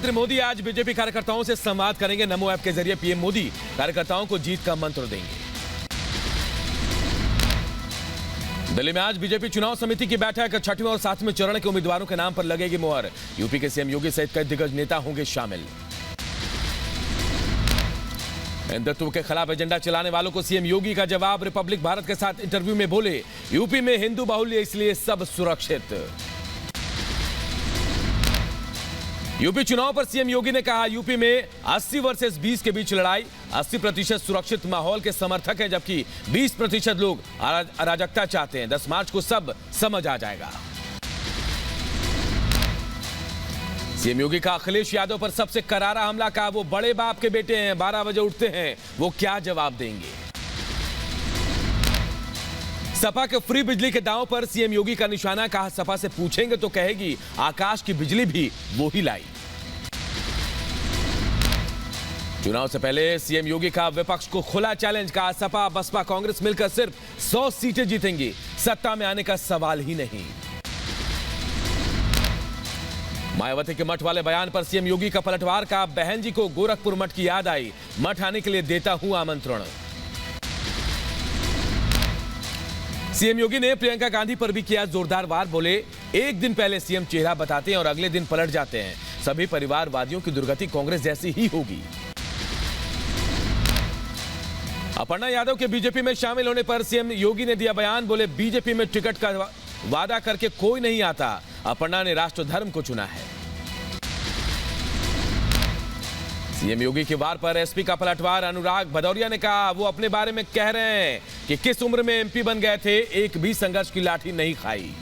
प्रधानमंत्री मोदी आज बीजेपी कार्यकर्ताओं से संवाद करेंगे। नमो ऐप के जरिए पीएम मोदी कार्यकर्ताओं को जीत का मंत्र देंगे। दिल्ली में आज बीजेपी चुनाव समिति की बैठक, 6वें और 7वें चरण के उम्मीदवारों के नाम पर लगेगी मुहर। यूपी के सीएम योगी सहित कई दिग्गज नेता होंगे शामिल। हिंदुत्व के खिलाफ एजेंडा चलाने वालों को सीएम योगी का जवाब। रिपब्लिक भारत के साथ इंटरव्यू में बोले, यूपी में हिंदू बाहुल्य इसलिए सब सुरक्षित। यूपी चुनाव पर सीएम योगी ने कहा, यूपी में 80 वर्सेस 20 के बीच लड़ाई। 80% सुरक्षित माहौल के समर्थक हैं, जबकि 20% लोग अराजकता चाहते हैं। 10 मार्च को सब समझ आ जाएगा। सीएम योगी का अखिलेश यादव पर सबसे करारा हमला। कहा, वो बड़े बाप के बेटे हैं, 12 बजे उठते हैं, वो क्या जवाब देंगे। सपा के फ्री बिजली के दांव पर सीएम योगी का निशाना। कहा, सपा से पूछेंगे तो कहेगी आकाश की बिजली भी वो ही लाई। चुनाव से पहले सीएम योगी का विपक्ष को खुला चैलेंज। कहा, सपा बसपा कांग्रेस मिलकर सिर्फ 100 सीटें जीतेंगी, सत्ता में आने का सवाल ही नहीं। मायावती के मठ वाले बयान पर सीएम योगी का पलटवार। का बहन जी को गोरखपुर मठ की याद आई, मठ आने के लिए देता हूं आमंत्रण। सीएम योगी ने प्रियंका गांधी पर भी किया जोरदार वार। बोले, एक दिन पहले सीएम चेहरा बताते हैं और अगले दिन पलट जाते हैं। सभी परिवारवादियों की दुर्गति कांग्रेस जैसी ही होगी। अपर्णा यादव के बीजेपी में शामिल होने पर सीएम योगी ने दिया बयान। बोले, बीजेपी में टिकट का वादा करके कोई नहीं आता, अपर्णा ने राष्ट्र धर्म को चुना है। सीएम योगी के वार पर एसपी का पलटवार। अनुराग भदौरिया ने कहा, वो अपने बारे में कह रहे हैं कि किस उम्र में एमपी बन गए थे, एक भी संघर्ष की लाठी नहीं खाई।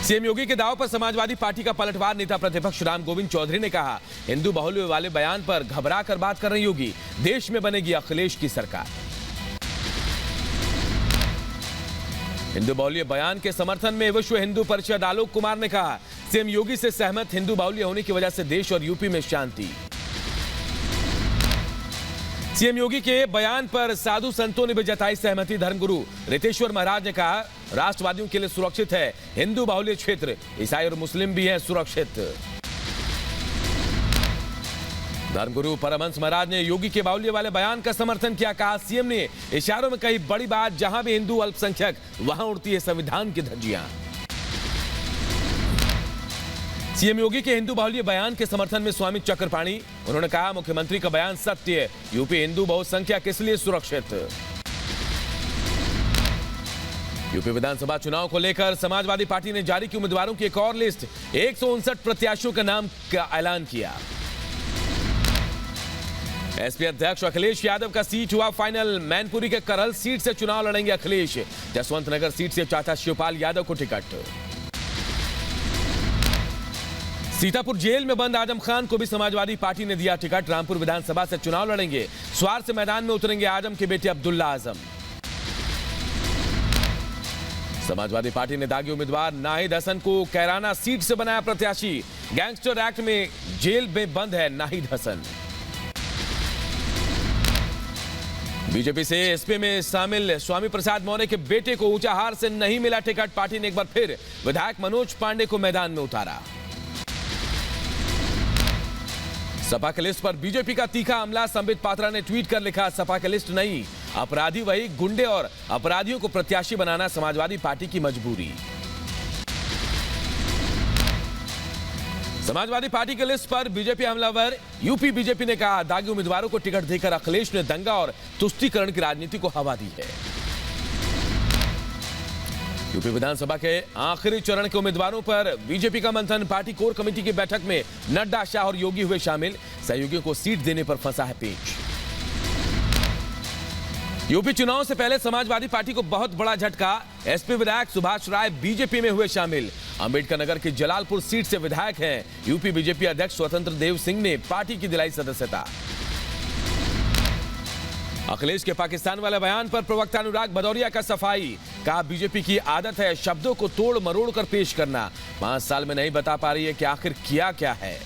सीएम योगी के दाव पर समाजवादी पार्टी का पलटवार। नेता प्रतिपक्ष राम गोविंद चौधरी ने कहा, हिंदू बाहुल्य वाले बयान पर घबरा कर बात कर रहे योगी, देश में बनेगी अखिलेश की सरकार। हिंदू बाहुल्य बयान के समर्थन में विश्व हिंदू परिषद आलोक कुमार ने कहा, सीएम योगी से सहमत, हिंदू बाहुल्य होने की वजह से देश और यूपी में शांति। सीएम योगी के बयान पर साधु संतों ने भी जताई सहमति। धर्मगुरु रितेश्वर महाराज ने कहा, राष्ट्रवादियों के लिए सुरक्षित है हिंदू बाहुल्य क्षेत्र, ईसाई और मुस्लिम भी हैं सुरक्षित। धर्मगुरु परमहंस महाराज ने योगी के बाहुल्य वाले बयान का समर्थन किया। कहा, सीएम ने इशारों में कही बड़ी बात, जहां भी हिंदू अल्पसंख्यक वहां उड़ती है संविधान की धज्जियां। सीएम योगी के हिंदू बाहुल्य बयान के समर्थन में स्वामी चक्रपाणी, उन्होंने कहा, मुख्यमंत्री का बयान सत्य है, यूपी हिंदू बहुसंख्यक इसलिए सुरक्षित। यूपी विधानसभा चुनाव को लेकर समाजवादी पार्टी ने जारी की उम्मीदवारों की एक और लिस्ट। 159 प्रत्याशियों का नाम का ऐलान किया। एसपी अध्यक्ष अखिलेश यादव का सीट हुआ फाइनल। मैनपुरी के करहल सीट से चुनाव लड़ेंगे अखिलेश। जसवंत नगर सीट से चाचा शिवपाल यादव को टिकट। सीतापुर जेल में बंद आजम खान को भी समाजवादी पार्टी ने दिया टिकट। रामपुर विधानसभा से चुनाव लड़ेंगे। स्वार से मैदान में उतरेंगे आजम के बेटे अब्दुल्ला आजम। समाजवादी पार्टी ने दागी उम्मीदवार नाहिद हसन को कैराना सीट से बनाया प्रत्याशी। गैंगस्टर एक्ट में जेल में बंद है नाहिद हसन। बीजेपी से एसपी में शामिल स्वामी प्रसाद मौर्य के बेटे को ऊंचाहार से नहीं मिला टिकट। पार्टी ने एक बार फिर विधायक मनोज पांडे को मैदान में उतारा। सपा के लिस्ट पर बीजेपी का तीखा हमला। संबित पात्रा ने ट्वीट कर लिखा, सपा के लिस्ट नहीं, अपराधी वही, गुंडे और अपराधियों को प्रत्याशी बनाना समाजवादी पार्टी की मजबूरी। समाजवादी पार्टी के लिस्ट पर बीजेपी हमलावर। यूपी बीजेपी ने कहा, दागी उम्मीदवारों को टिकट देकर अखिलेश ने दंगा और तुष्टीकरण की राजनीति को हवा दी है। यूपी विधानसभा के आखिरी चरण के उम्मीदवारों पर बीजेपी का मंथन। पार्टी कोर कमेटी की बैठक में नड्डा, शाह और योगी हुए शामिल। सहयोगियों को सीट देने पर फंसा है पेच। यूपी चुनाव से पहले समाजवादी पार्टी को बहुत बड़ा झटका। एसपी विधायक सुभाष राय बीजेपी में हुए शामिल। अंबेडकर नगर की जलालपुर सीट से विधायक हैं। यूपी बीजेपी अध्यक्ष स्वतंत्र देव सिंह ने पार्टी की दिलाई सदस्यता। अखिलेश के पाकिस्तान वाले बयान पर प्रवक्ता अनुराग भदौरिया का सफाई। कहा, बीजेपी की आदत है शब्दों को तोड़ मरोड़ कर पेश करना। 5 साल में नहीं बता पा रही है कि आखिर किया क्या है।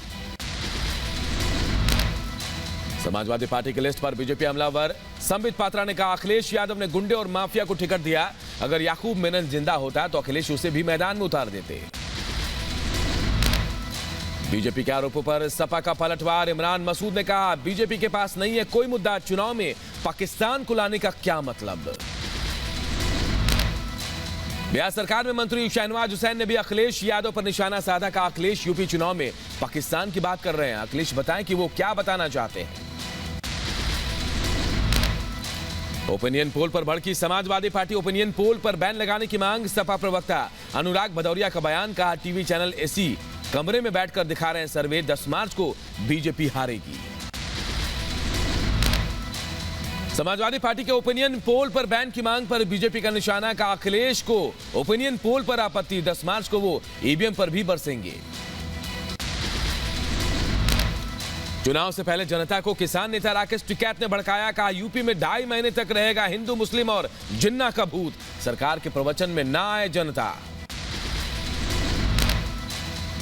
समाजवादी पार्टी की लिस्ट पर बीजेपी हमलावर। संबित पात्रा ने कहा, अखिलेश यादव ने गुंडे और माफिया को टिकट दिया। अगर याकूब मेनन जिंदा होता तो अखिलेश उसे भी मैदान में उतार देते। बीजेपी के आरोपों पर सपा का पलटवार। इमरान मसूद ने कहा, बीजेपी के पास नहीं है कोई मुद्दा, चुनाव में पाकिस्तान को लाने का क्या मतलब। बिहार सरकार में मंत्री शहनवाज हुसैन ने भी अखिलेश यादव पर निशाना साधा। का अखिलेश यूपी चुनाव में पाकिस्तान की बात कर रहे हैं। अखिलेश बताएं कि वो क्या बताना चाहते हैं। ओपिनियन पोल पर भड़की समाजवादी पार्टी। ओपिनियन पोल पर बैन लगाने की मांग। सपा प्रवक्ता अनुराग भदौरिया का बयान। कहा, टीवी चैनल एसी कमरे में बैठकर दिखा रहे हैं सर्वे, 10 मार्च को बीजेपी हारेगी। समाजवादी पार्टी के ओपिनियन पोल पर बैन की मांग पर बीजेपी का निशाना। का अखिलेश को ओपिनियन पोल पर आपत्ति, 10 मार्च को वो ईवीएम पर भी बरसेंगे। चुनाव से पहले जनता को किसान नेता राकेश टिकैत ने भड़काया। कहा, यूपी में 2.5 महीने तक रहेगा हिंदू मुस्लिम और जिन्ना का भूत, सरकार के प्रवचन में ना आए जनता।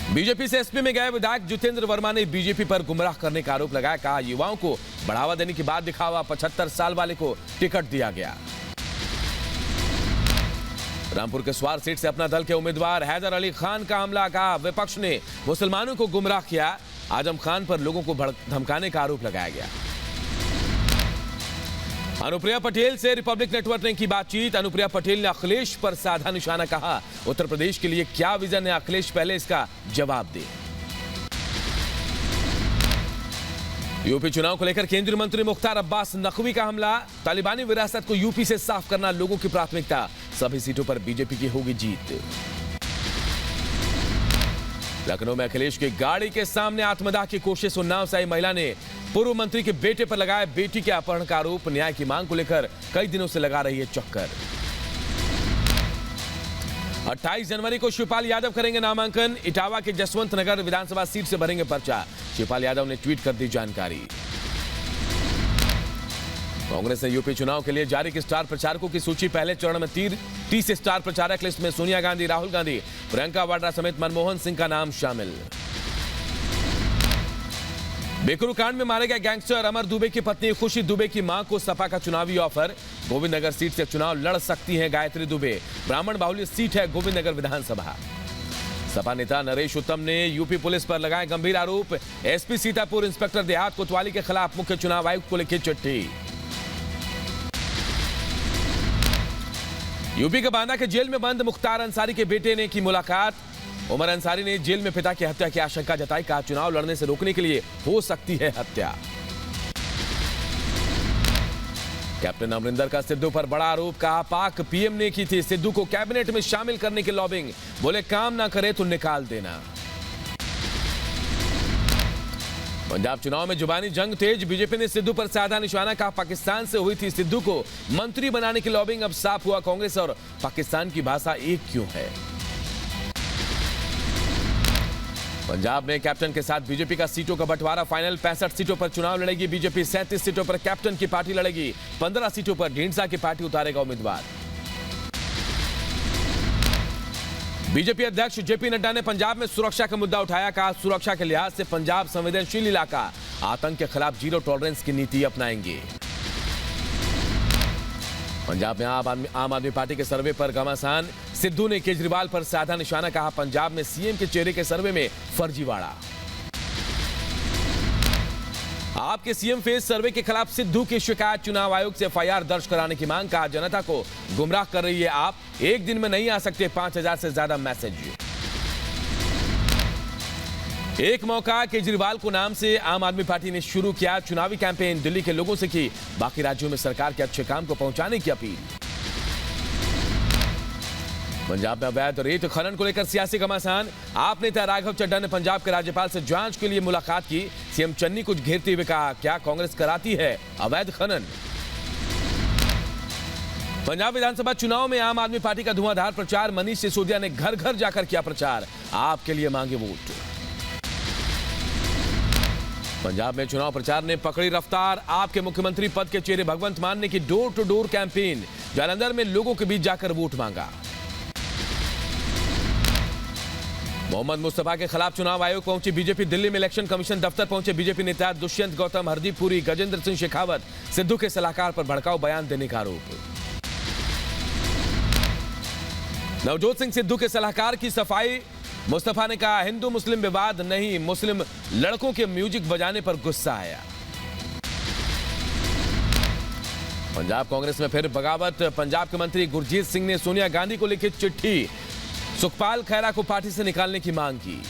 बीजेपी से एसपी में गए विधायक जितेंद्र वर्मा ने बीजेपी पर गुमराह करने का आरोप लगाया। कहा, युवाओं को बढ़ावा देने की बात दिखावा, 75 साल वाले को टिकट दिया गया। रामपुर के स्वार सीट से अपना दल के उम्मीदवार हैदर अली खान का हमला। कहा, विपक्ष ने मुसलमानों को गुमराह किया। आजम खान पर लोगों को धमकाने का आरोप लगाया गया। अनुप्रिया पटेल से रिपब्लिक नेटवर्क ने की बातचीत। अनुप्रिया पटेल ने अखिलेश पर साधा निशाना। कहा, उत्तर प्रदेश के लिए क्या विजन है, अखिलेश पहले इसका जवाब दे। यूपी चुनाव को लेकर केंद्रीय मंत्री मुख्तार अब्बास नकवी का हमला। तालिबानी विरासत को यूपी से साफ करना लोगों की प्राथमिकता, सभी सीटों पर बीजेपी की होगी जीत। लखनऊ में अखिलेश की गाड़ी के सामने आत्मदाह की कोशिश। उन्नाव से आई महिला ने पूर्व मंत्री के बेटे पर लगाया बेटी के अपहरण का आरोप। न्याय की मांग को लेकर कई दिनों से लगा रही है चक्कर। 28 जनवरी को शिवपाल यादव करेंगे नामांकन। इटावा के जसवंत नगर विधानसभा सीट से भरेंगे पर्चा। शिवपाल यादव ने ट्वीट कर दी जानकारी। कांग्रेस ने यूपी चुनाव के लिए जारी की स्टार प्रचारकों की सूची। पहले चरण में 30 स्टार प्रचारक लिस्ट में सोनिया गांधी, राहुल गांधी, प्रियंका वाड्रा समेत मनमोहन सिंह का नाम शामिल। बेकरू कांड में मारे गए गैंगस्टर अमर दुबे की पत्नी खुशी दुबे की मां को सपा का चुनावी ऑफर। गोविंदनगर सीट से चुनाव लड़ सकती हैं गायत्री दुबे। ब्राह्मण बाहुल्य सीट है गोविंदनगर विधानसभा। सपा नेता नरेश उत्तम ने यूपी पुलिस पर लगाए गंभीर आरोप। एसपी सीतापुर इंस्पेक्टर देहात कोतवाली के खिलाफ मुख्य चुनाव आयुक्त को लिखी चिट्ठी। यूपी के बांदा के जेल में बंद मुख्तार अंसारी के बेटे ने की मुलाकात। उमर अंसारी ने जेल में पिता की हत्या की आशंका जताई। कहा, चुनाव लड़ने से रोकने के लिए हो सकती है हत्या। कैप्टन अमरिंदर का सिद्धू पर बड़ा आरोप। कहा, पाक पीएम ने की थी सिद्धू को कैबिनेट में शामिल करने की लॉबिंग। बोले, काम ना करे तो निकाल देना। पंजाब चुनाव में जुबानी जंग तेज। बीजेपी ने सिद्धू पर साधा निशाना। कहा, पाकिस्तान से हुई थी सिद्धू को मंत्री बनाने की लॉबिंग। अब साफ हुआ कांग्रेस और पाकिस्तान की भाषा एक क्यों है। पंजाब में कैप्टन के साथ बीजेपी का सीटों का बंटवारा फाइनल। 65 सीटों पर चुनाव लड़ेगी बीजेपी। 37 सीटों पर कैप्टन की पार्टी लड़ेगी। 15 सीटों पर ढींढसा की पार्टी उतारेगा उम्मीदवार। बीजेपी अध्यक्ष जेपी नड्डा ने पंजाब में सुरक्षा का मुद्दा उठाया। कहा, सुरक्षा के लिहाज से पंजाब संवेदनशील इलाका। आतंक के खिलाफ जीरो टॉलरेंस की नीति अपनाएंगे। पंजाब में आम आदमी पार्टी के सर्वे पर घमासान। सिद्धू ने केजरीवाल पर साधा निशाना। कहा, पंजाब में सीएम के चेहरे के सर्वे में फर्जीवाड़ा। आपके सीएम फेस सर्वे के खिलाफ सिद्धू की शिकायत। चुनाव आयोग से एफआईआर दर्ज कराने की मांग। कहा, जनता को गुमराह कर रही है आप। एक दिन में नहीं आ सकते 5000 से ज्यादा मैसेज। एक मौका केजरीवाल को नाम से आम आदमी पार्टी ने शुरू किया चुनावी कैंपेन। दिल्ली के लोगों से की बाकी राज्यों में सरकार के अच्छे काम को पहुंचाने की अपील। पंजाब में अवैध रेत खनन को लेकर सियासी घमासान। आप नेता राघव चड्ढा ने पंजाब के राज्यपाल से जांच के लिए मुलाकात की। सीएम चन्नी को घेरते हुए कहा, क्या कांग्रेस कराती है अवैध खनन। पंजाब विधानसभा चुनाव में आम आदमी पार्टी का धुआंधार प्रचार। मनीष सिसोदिया ने घर घर जाकर किया प्रचार। आपके लिए मांगे वोट। पंजाब में चुनाव प्रचार ने पकड़ी रफ्तार। आपके मुख्यमंत्री पद के चेहरे भगवंत मान ने की door to door campaign. Jalandhar में लोगों के बीच जाकर वोट मांगा। मोहम्मद मुस्तफा के खिलाफ चुनाव आयोग पहुंची बीजेपी। दिल्ली में इलेक्शन कमीशन दफ्तर पहुंचे बीजेपी नेता दुष्यंत गौतम, हरदीप पुरी, गजेंद्र सिंह शेखावत। सिद्धू के सलाहकार पर भड़काऊ बयान देने का आरोप। नवजोत सिंह सिद्धू के सलाहकार की सफाई। मुस्तफा ने कहा, हिंदू मुस्लिम विवाद नहीं, मुस्लिम लड़कों के म्यूजिक बजाने पर गुस्सा आया। पंजाब कांग्रेस में फिर बगावत। पंजाब के मंत्री गुरजीत सिंह ने सोनिया गांधी को लिखी चिट्ठी, सुखपाल खैरा को पार्टी से निकालने की मांग की।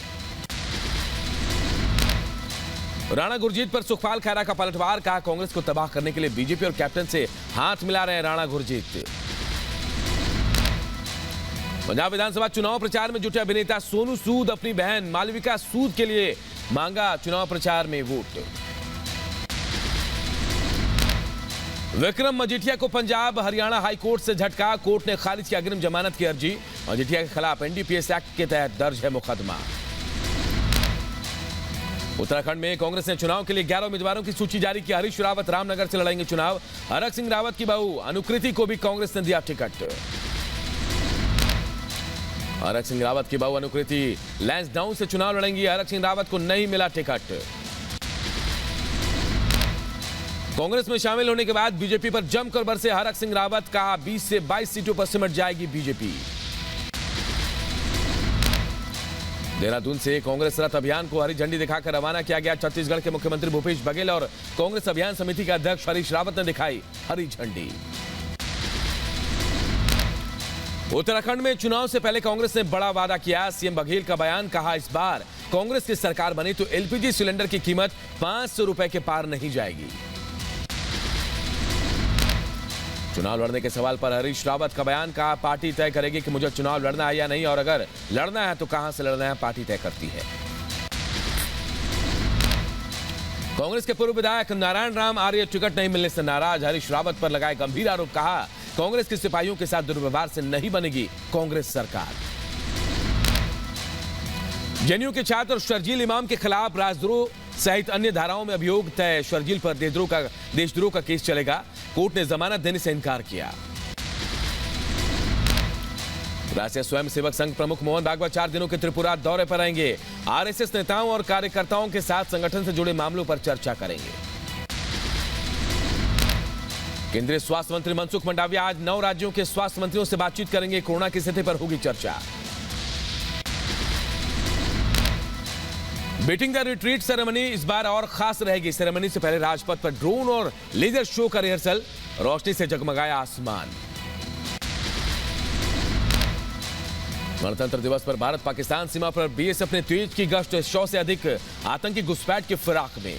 राणा गुरजीत पर सुखपाल खैरा का पलटवार, कहा कांग्रेस को तबाह करने के लिए बीजेपी और कैप्टन से हाथ मिला रहे हैं राणा गुरजीत। पंजाब विधानसभा चुनाव प्रचार में जुटे अभिनेता सोनू सूद अपनी बहन मालविका सूद के लिए मांगा चुनाव प्रचार में वोट। विक्रम मजीठिया को पंजाब हरियाणा हाई कोर्ट से झटका, कोर्ट ने खारिज की अग्रिम जमानत की अर्जी। मजीठिया के खिलाफ एनडीपीएस एक्ट के तहत दर्ज है मुकदमा। उत्तराखंड में कांग्रेस ने चुनाव के लिए 11 उम्मीदवारों की सूची जारी की। हरीश रावत रामनगर से लड़ेंगे चुनाव। हरक सिंह रावत की बहू अनुकृति को भी कांग्रेस ने दिया टिकट। हरक सिंह रावत की बहू अनुकृति लैंसडाउन से चुनाव लड़ेंगी। हरक सिंह रावत को नहीं मिला टिकट। कांग्रेस में शामिल होने के बाद बीजेपी पर जमकर बरसे हरक सिंह रावत, कहा 20 से 22 सीटों पर सिमट जाएगी बीजेपी। देहरादून से कांग्रेस रथ अभियान को हरी झंडी दिखाकर रवाना किया गया। छत्तीसगढ़ के मुख्यमंत्री भूपेश बघेल और कांग्रेस अभियान समिति के अध्यक्ष हरीश रावत ने दिखाई हरी झंडी। उत्तराखंड में चुनाव से पहले कांग्रेस ने बड़ा वादा किया। सीएम बघेल का बयान, कहा इस बार कांग्रेस की सरकार बनी तो एलपीजी सिलेंडर की कीमत 500 रुपए के पार नहीं जाएगी। चुनाव लड़ने के सवाल पर हरीश रावत का बयान, कहा पार्टी तय करेगी कि मुझे चुनाव लड़ना है या नहीं, और अगर लड़ना है तो कहां से लड़ना है पार्टी तय करती है। कांग्रेस के पूर्व विधायक नारायण राम आर्य टिकट नहीं मिलने से नाराज, हरीश रावत पर लगाए गंभीर आरोप, कहा कांग्रेस के सिपाहियों के साथ दुर्व्यवहार से नहीं बनेगी कांग्रेस सरकार। जेएनयू के छात्र शर्जील इमाम के खिलाफ राजद्रोह सहित अन्य धाराओं में अभियोग तय। शर्जील पर देशद्रोह का केस चलेगा। कोर्ट ने जमानत देने से इनकार किया। राष्ट्रीय स्वयंसेवक संघ प्रमुख मोहन भागवत 4 दिनों के त्रिपुरा दौरे पर आएंगे। आरएसएस नेताओं और कार्यकर्ताओं के साथ संगठन से जुड़े मामलों पर चर्चा करेंगे। केंद्रीय स्वास्थ्य मंत्री मनसुख मंडाविया आज 9 राज्यों के स्वास्थ्य मंत्रियों से बातचीत करेंगे। कोरोना की स्थिति पर होगी चर्चा। बीटिंग द रिट्रीट सेरेमनी इस बार और खास रहेगी। सेरेमनी से पहले राजपथ पर ड्रोन और लेजर शो का रिहर्सल, रोशनी से जगमगाया आसमान। गणतंत्र दिवस पर भारत पाकिस्तान सीमा पर बीएसएफ ने तेज की गश्त, 100 से अधिक आतंकी घुसपैठ की फिराक में।